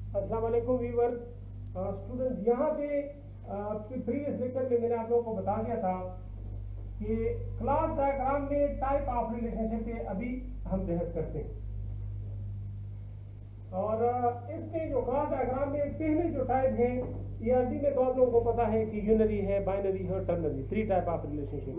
अस्सलाम वालेकुम viewers. Students, यहाँ पे प्रीवियस लेक्चर में मैंने आप लोगों को बता दिया था कि क्लास डायग्राम में टाइप ऑफ रिलेशनशिप पे अभी हम बहस करते हैं। और इसमें जो क्लास डायग्राम में पहले जो टाइप है ईआरडी में, तो आप लोगों को पता है कि यूनरी है, बाइनरी है और ternary, 3 type of relationship.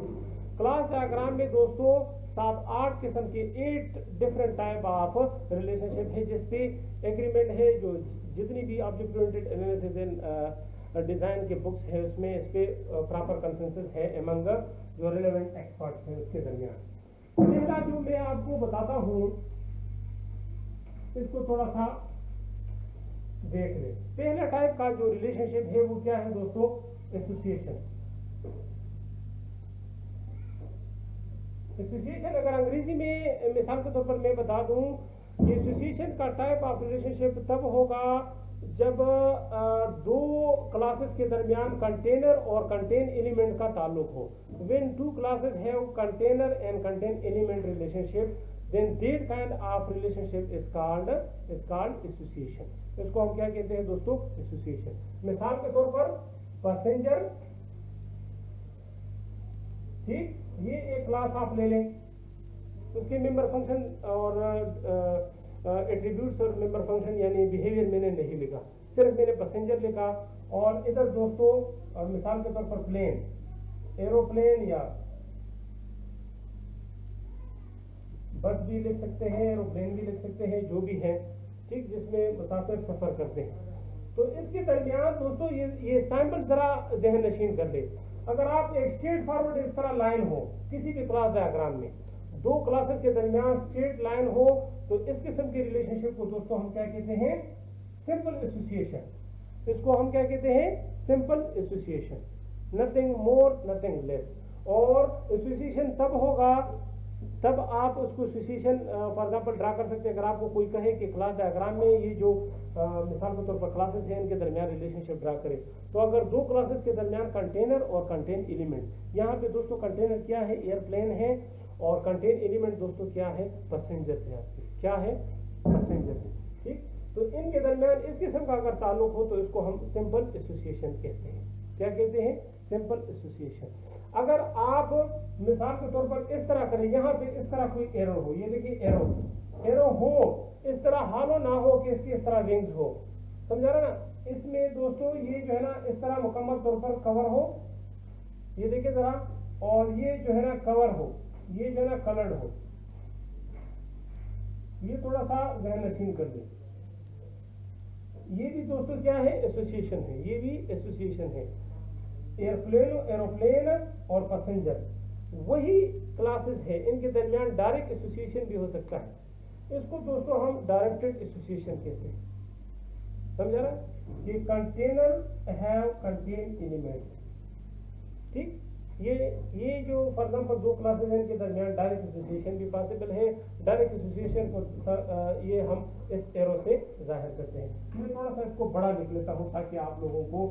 Class diagram में दोस्तों 7-8 किस्म के 8 डिफरेंट टाइप ऑफ रिलेशनशिप है, जिसपे एग्रीमेंट है। जो जितनी भी object oriented analysis and design के बुक्स है उसमें इस पे प्रॉपर कंसेंसस है एमंग जो रिलेवेंट एक्सपर्ट्स हैं उसके दरमियान। पहला जो मैं आपको बताता हूं, इसको थोड़ा सा देख ले। पहला टाइप का जो रिलेशनशिप है वो क्या है दोस्तों? एसोसिएशन। एसोसिएशन अगर अंग्रेजी में मिसाल के तौर पर मैं बता दूं कि एसोसिएशन का टाइप ऑफ रिलेशनशिप तब होगा जब दो क्लासेस के दरमियान कंटेनर और कंटेन एलिमेंट का ताल्लुक हो। When two classes have container and contain element relationship, then that kind of relationship is called association। इसको हम क्या कहते हैं दोस्तों? एसोसिएशन। मिसाल के तौर पर पैसेंजर, ठीक, ये एक क्लास आप ले लें, उसके मेंबर फंक्शन और एट्रीब्यूट्स और मेंबर फंक्शन यानी बिहेवियर मैंने नहीं लिखा, सिर्फ मैंने पैसेंजर लिखा। और इधर दोस्तों मिसाल के तौर पर प्लेन, एरोप्लेन या बस भी लिख सकते हैं, एरोप्लेन भी लिख सकते हैं, जो भी है, ठीक, जिसमें मुसाफिर सफर करते हैं। तो इसके दरमियान दोस्तों ये सैंपल जरा जहन नशीन कर ले। अगर आप एक स्ट्रेट फॉरवर्ड इस तरह लाइन हो किसी भी क्लास डायग्राम में, दो क्लासेस के दरमियान स्ट्रेट लाइन हो, तो इस किस्म के रिलेशनशिप को दोस्तों हम क्या कहते हैं? Simple association. इसको हम क्या कहते हैं? Simple association, nothing more nothing less. और एसोसिएशन तब होगा तब आप उसको एसोसिएशन फॉर एग्जांपल ड्रा कर सकते हैं। अगर आपको कोई कहे कि क्लास डायग्राम में ये जो मिसाल के तौर पर क्लासेस हैं इनके दरमियान रिलेशनशिप ड्रा करें, तो अगर दो क्लासेस के दरमियान कंटेनर और कंटेन एलिमेंट, यहाँ पे दोस्तों कंटेनर क्या है? एयरप्लेन है, और कंटेन एलिमेंट दोस्तों क्या है? पैसेंजर से। आपके क्या है? पैसेंजर से, ठीक। तो इनके दरमियान इस किस्म का अगर ताल्लुक हो तो इसको हम सिंपल एसोसिएशन कहते हैं। क्या कहते हैं? Simple association. अगर आप मिसाल के तौर पर इस तरह करें, यहाँ पे इस तरह कोई एरो हो, ये देखिए एरो हो, इस तरह हालो ना हो कि इसकी इस तरह विंग्स हो, समझा रहा ना? इसमें दोस्तों ये जो है ना इस तरह मुकम्मल तौर पर कवर हो, ये देखिए जरा, और ये जो है ना कवर हो, ये जो है ना कलर्ड हो। ये थोड़ा सा जहन नशीन कर ले। ये भी दोस्तों क्या है? एसोसिएशन है। ये भी एसोसिएशन है। एयरप्लेन, एरोप्लेन और पैसेंजर वही क्लासेस है, इनके दरमियान डायरेक्ट एसोसिएशन भी हो सकता है। इसको दोस्तों हम डायरेक्टेड एसोसिएशन कहते हैं। समझा ना कि कंटेनर हैव कंटेन एलिमेंट्स, ठीक। ये जो फॉर एग्जांपल दो क्लासेस हैं इनके दरमियान डायरेक्ट एसोसिएशन भी पॉसिबल है। डायरेक्ट एसोसिएशन को ये हम इस एरो से जाहिर करते हैं। मैं थोड़ा सा इसको बड़ा लिख लेता हूं ताकि आप लोगों को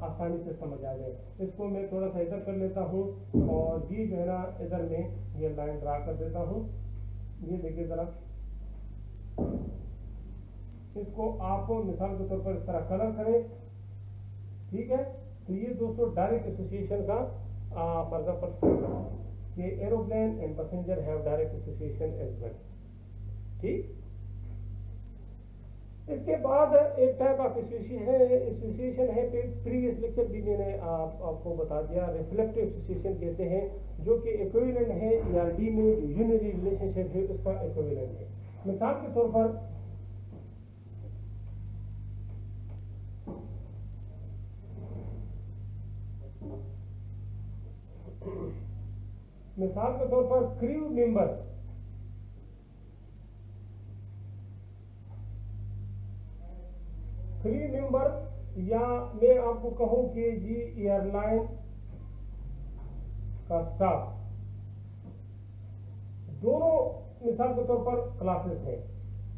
आसानी से समझ आ जाए। इसको मैं थोड़ा सा इधर कर लेता हूं, और ये जो है ना इधर में ये लाइन ड्रा कर देता हूं। ये देखिए जरा, इसको आप मिसाल के तौर पर इस तरह कलर करें, ठीक है। तो ये दोस्तों डायरेक्ट एसोसिएशन का फॉर एग्जांपल कि aeroplane and passenger have direct association as well, ठीक। इसके बाद एक टाइप ऑफ एसोसिएशन है, प्रीवियस लेक्चर भी मैंने आपको बता दिया, रिफ्लेक्टिव एसोसिएशन कहते हैं, जो कि इक्विवेलेंट है ईआरडी में जो यूनरी रिलेशनशिप है उसका इक्विवेलेंट है। मिसाल के तौर पर क्रू मेंबर, या मैं आपको कहूं कि जी एयरलाइन का स्टाफ, दोनों मिसाल के तौर पर क्लासेस हैं।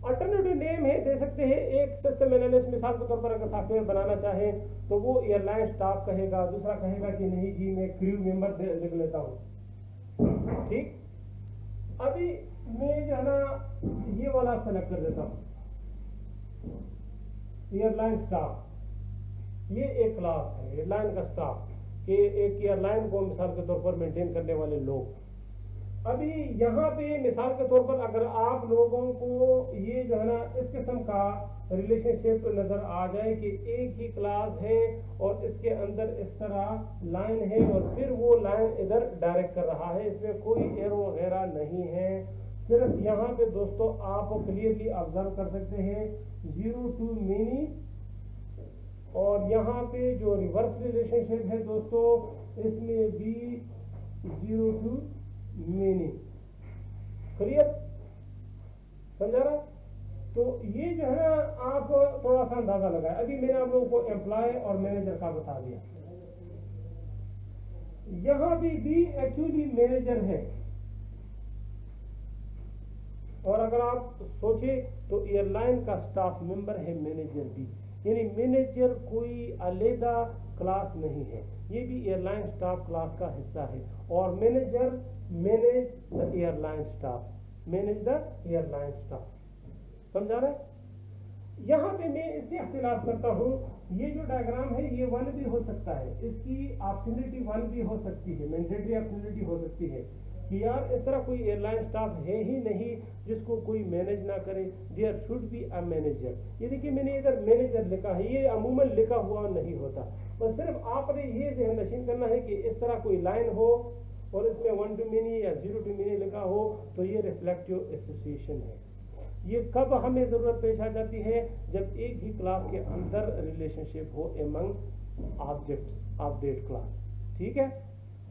अल्टरनेटिव नेम है दे सकते हैं। एक सिस्टम एनालिस्ट मिसाल के तौर पर अगर सॉफ्टवेयर बनाना चाहे तो वो एयरलाइन स्टाफ कहेगा, दूसरा कहेगा कि नहीं जी मैं क्रू मेंबर लिख लेता हूं, ठीक। अभी मैं जो है ना ये वाला सेलेक्ट कर देता हूं, एयरलाइन स्टाफ, ये एक क्लास है एयरलाइन का स्टाफ कि एक एयरलाइन को मिसाल के तौर पर मेंटेन करने वाले लोग। अभी यहाँ पे मिसाल के तौर पर अगर आप लोगों को ये जो है ना इस किस्म का रिलेशनशिप नजर आ जाए कि एक ही क्लास है और इसके अंदर इस तरह लाइन है और फिर वो लाइन इधर डायरेक्ट कर रहा है, इसमें कोई एरो वगैरह नहीं है, सिर्फ यहाँ पे दोस्तों आप क्लियरली ऑब्जर्व कर सकते हैं 0 to many। और यहाँ पे जो रिवर्स रिलेशनशिप है दोस्तों इसमें भी 0 to many। क्लियर, समझा ना? तो ये जो है ना आप थोड़ा सा अंदाजा लगाए। अभी मैंने आप लोगों को एम्प्लॉय और मैनेजर का बता दिया, यहां भी एक्चुअली मैनेजर है। और अगर आप सोचे तो एयरलाइन का स्टाफ मेंबर है मैनेजर भी, यानी मैनेजर कोई अलग क्लास नहीं है, ये भी एयरलाइन स्टाफ क्लास का हिस्सा है। और manager manage the airline staff, manage the airline staff, समझा रहे? यहाँ पे मैं इससे इख्तिलाफ करता हूँ, ये जो डायग्राम है ये 1 भी हो सकता है, इसकी ऑप्शनलिटी 1 भी हो सकती है, मैंडेटरी ऑप्शनलिटी हो सकती है कि यार इस तरह कोई एयरलाइन स्टाफ है ही नहीं जिसको कोई मैनेज ना करे, there should be a manager. ये देखिए मैंने इधर मैनेजर लिखा है, ये अमूमन लिखा हुआ नहीं होता, बस सिर्फ आपने ये ज़हन नशीन करना है कि इस तरह कोई लाइन हो और इसमें 1 to many या 0 to many लिखा हो तो ये रिफ्लेक्टिव एसोसिएशन है। ये कब हमें ज़रूरत पेश आ जाती है? जब एक ही क्लास के अंदर रिलेशनशिप हो among objects of that class. ठीक है,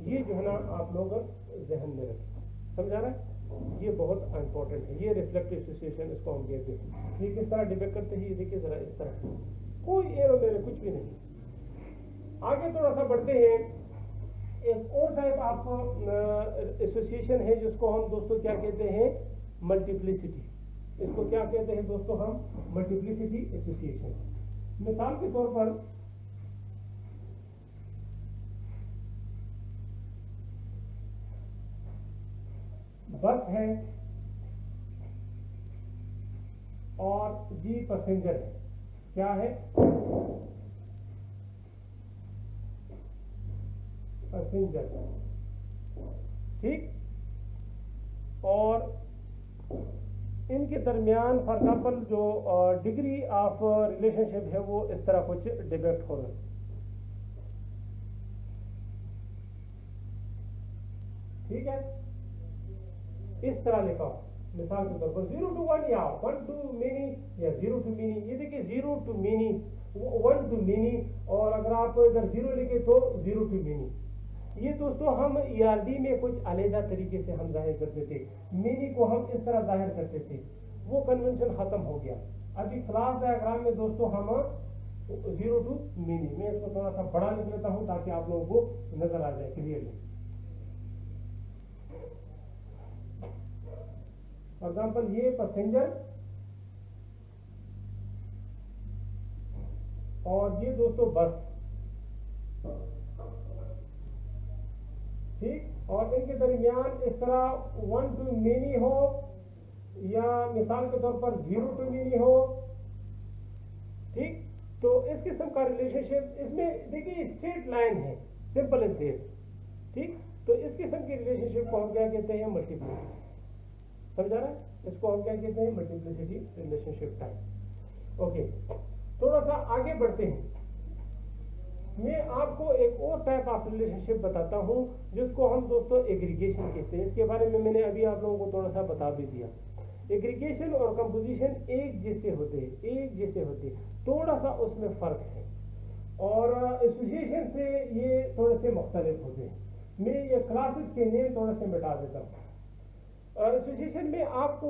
ये जो है ना आप लोग जहन में रखें, समझा रहा है? ये बहुत इंपॉर्टेंट है, ये रिफ्लेक्टिव एसोसिएशन इसको हम कहते हैं। ये किस तरह डिबेट करते हैं, ये देखिए ज़रा इस तरह, कोई एरो मेरे कुछ भी नहीं। आगे थोड़ा सा बढ़ते हैं, एक और टाइप ऑफ एसोसिएशन है जिसको हम दोस्तों क्या कहते हैं? मल्टीप्लिसिटी। इसको क्या कहते हैं दोस्तों हम? Multiplicity association. मिसाल के तौर पर बस है और जी पैसेंजर है, क्या है? पैसेंजर, ठीक। और इनके दरमियान फॉर एग्जाम्पल जो डिग्री ऑफ रिलेशनशिप है वो इस तरह कुछ डिबेट हो रहा है। ठीक है, इस तरह लिखा हो, मिसाल के तौर पर 0 to 1 या 1 to many या 0 to many। ये देखिए 0 to many, 1 to many, और अगर आप इधर 0 लिखे तो 0 to many। ये दोस्तों हम ERD में कुछ अलहदा तरीके से हम जाहिर करते थे, मिनी को हम इस तरह जाहिर करते थे, वो कन्वेंशन खत्म हो गया। अभी क्लास डायग्राम में दोस्तों हम 0 to many, मैं इसको थोड़ा सा बड़ा लिख लेता हूं ताकि आप लोगों को नजर आ जाए क्लियरली। फॉर एग्जाम्पल ये पैसेंजर और ये दोस्तों बस, ठीक। और इनके दरमियान इस तरह 1 to many हो या मिसाल के तौर पर 0 to many हो, ठीक। तो इस किस्म का रिलेशनशिप, इसमें देखिए स्ट्रेट लाइन है, सिंपल एज दैट, ठीक। तो इस किस्म की रिलेशनशिप को हम क्या कहते हैं? मल्टीप्लिसिटी, समझा रहा है? इसको हम क्या कहते हैं? Multiplicity relationship type. ओके, थोड़ा सा आगे बढ़ते हैं। मैं आपको एक और टाइप ऑफ रिलेशनशिप बताता हूं जिसको हम दोस्तों एग्रीगेशन कहते हैं। इसके बारे में मैंने अभी आप लोगों को थोड़ा सा बता भी दिया। एग्रीगेशन और कंपोजिशन एक जैसे होते हैं, एक जैसे होते हैं, थोड़ा सा उसमें फर्क है, और एसोसिएशन से ये थोड़े से मुख्तलिफ होते हैं। मैं ये क्लासेस के नेम थोड़े से मिटा देता हूँ। एसोसिएशन में आपको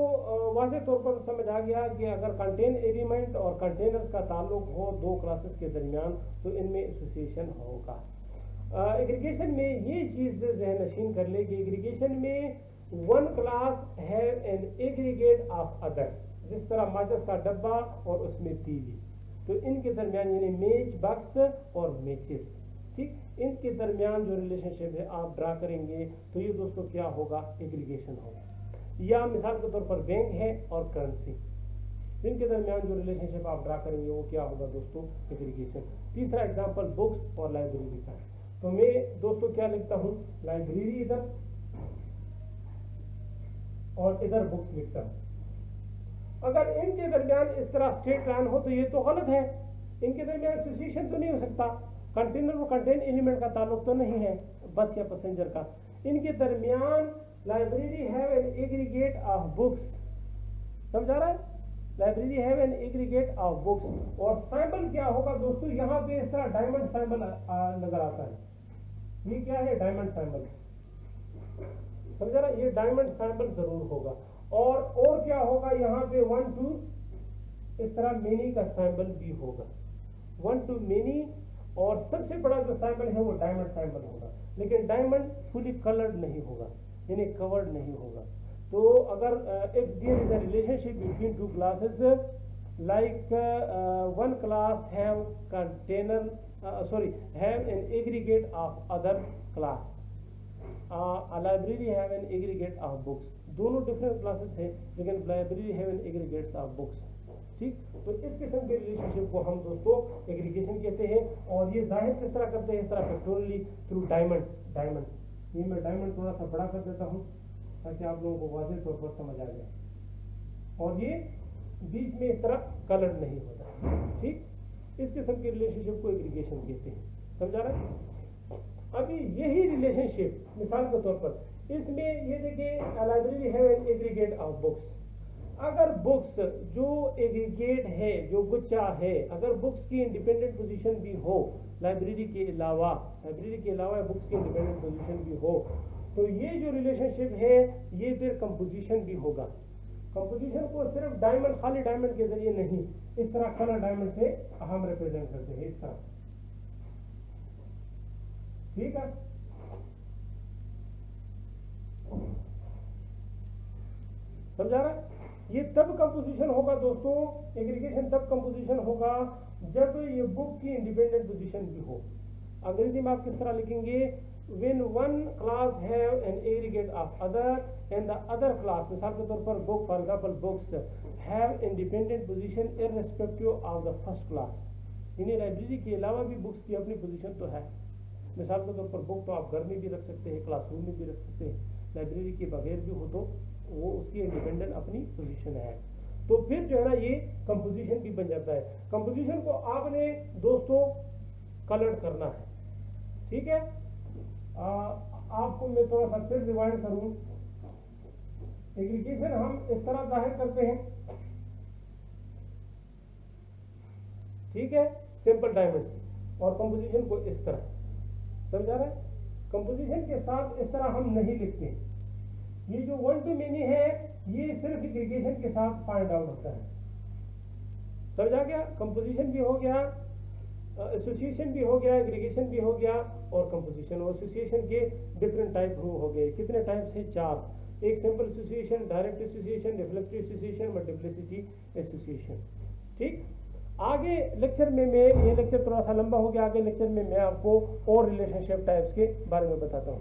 वाज़ेह तौर पर समझ आ गया कि अगर कंटेन एलिमेंट और कंटेनर्स का ताल्लुक हो दो क्लासेस के दरमियान तो इनमें एसोसिएशन होगा। एग्रीगेशन में ये चीज़ ज़हन नशीन कर ले कि एग्रीगेशन में one class have an aggregate of others, जिस तरह माचिस का डब्बा और उसमें तीली, तो इनके दरमियान यानी मेच बक्स और मेचिस, ठीक, इनके दरमियान जो रिलेशनशिप है आप ड्रा करेंगे तो ये दोस्तों क्या होगा? एग्रीगेशन होगा। या मिसाल के तौर पर बैंक है और करेंसी, इनके दरमियान जो रिलेशनशिप आप ड्रा करेंगे वो क्या होगा दोस्तों, एग्रीगेशन। तीसरा एग्जांपल बुक्स और लाइब्रेरी का है। तो मैं दोस्तों क्या लिखता हूं, लाइब्रेरी इधर और इधर बुक्स लिखता हूं। अगर इनके दरमियान इस तरह स्ट्रेट लाइन हो तो ये तो गलत है, इनके दरमियान एसोसिएशन तो नहीं हो सकता, कंटेनर और कंटेन एलिमेंट का ताल्लुक तो नहीं है बस या पैसेंजर का। इनके दरमियान library have an aggregate of books, समझ आ रहा है, library have an aggregate of books. और सिंबल क्या होगा दोस्तों, यहां पे इस तरह डायमंड सिंबल नजर आता है, ये क्या है, डायमंड सिंबल, समझा ना, ये डायमंड सिंबल जरूर होगा। और क्या होगा, यहाँ पे 1 to इस तरह मेनी का सिंबल भी होगा, 1 to मेनी। और सबसे बड़ा जो सिंबल है वो डायमंड सिंबल होगा, लेकिन डायमंड फुली कलर्ड नहीं होगा, यानी कवर्ड नहीं होगा। तो अगर if there is a relationship between two classes like one class have container have an aggregate of other class, a library have an aggregate of books, दोनों डिफरेंट क्लासेस हैं लेकिन library have an aggregates of books. ठीक, तो इस किस्म के relationship को हम दोस्तों एग्रीगेशन कहते हैं। और ये जाहिर किस तरह करते हैं, इस तरह फैक्टोरियली थ्रू डायमंड। ये मैं डायमंड थोड़ा सा बड़ा कर देता हूँ ताकि आप लोगों को वाज़ेह तौर पर समझ आ जाए, और ये बीच में इस तरह कलर नहीं होता। ठीक, इस किस्म के रिलेशनशिप को एग्रीगेशन कहते हैं, समझा रहा है। अभी यही रिलेशनशिप मिसाल के तौर पर इसमें ये देखिए, library have an aggregate of books. अगर बुक्स जो एग्रीगेट है, जो गुच्छा है, अगर बुक्स की इंडिपेंडेंट पोजीशन भी हो लाइब्रेरी के अलावा बुक्स की इंडिपेंडेंट पोजीशन भी हो, तो ये जो रिलेशनशिप है ये फिर कंपोजिशन भी होगा। कंपोजिशन को सिर्फ डायमंड, खाली डायमंड के जरिए नहीं, इस तरह कलर डायमंड से हम रिप्रेजेंट करते हैं, इस तरह से। ठीक है, समझा रहा है। ये तब कंपोजिशन होगा दोस्तों, एग्रीगेशन तब कंपोजिशन होगा जब ये बुक की इंडिपेंडेंट पोजीशन भी हो। अंग्रेजी में आप किस तरह लिखेंगे, when one class have an aggregate of other and the other class, मिसाल के तौर पर book, for example books have independent position irrespective of the first class, यानी लाइब्रेरी के अलावा भी बुक्स की अपनी पोजीशन तो है। मिसाल के तौर पर बुक तो आप घर में भी रख सकते हैं, क्लासरूम में भी रख सकते हैं, लाइब्रेरी के बगैर भी हो तो वो उसकी इंडिपेंडेंट अपनी पोजीशन है। तो फिर जो है ना ये कंपोजिशन भी बन जाता है। कंपोजिशन को आपने दोस्तों कलर करना है, ठीक है। आपको मैं थोड़ा सा फिर रिवाइंड करूं, एग्रीगेशन हम इस तरह जाहिर करते हैं, ठीक है, सिंपल डायमंड से, और कंपोजिशन को इस तरह, समझा रहे हैं। कंपोजिशन के साथ इस तरह हम नहीं लिखते। ये जो 1 to many है ये सिर्फ एग्रीगेशन के साथ फाइंड आउट होता है, समझा गया। कंपोजिशन भी हो गया, एसोसिएशन भी हो गया, एग्रीगेशन भी हो गया, और कंपोजिशन और एसोसिएशन के डिफरेंट टाइप हो गए। कितने टाइप्स है, 4। एक simple association, direct association, reflective association, multiplicity association. ठीक, आगे लेक्चर में मैं, ये लेक्चर थोड़ा सा लंबा हो गया, आगे लेक्चर में मैं आपको और रिलेशनशिप टाइप्स के बारे में बताता हूँ।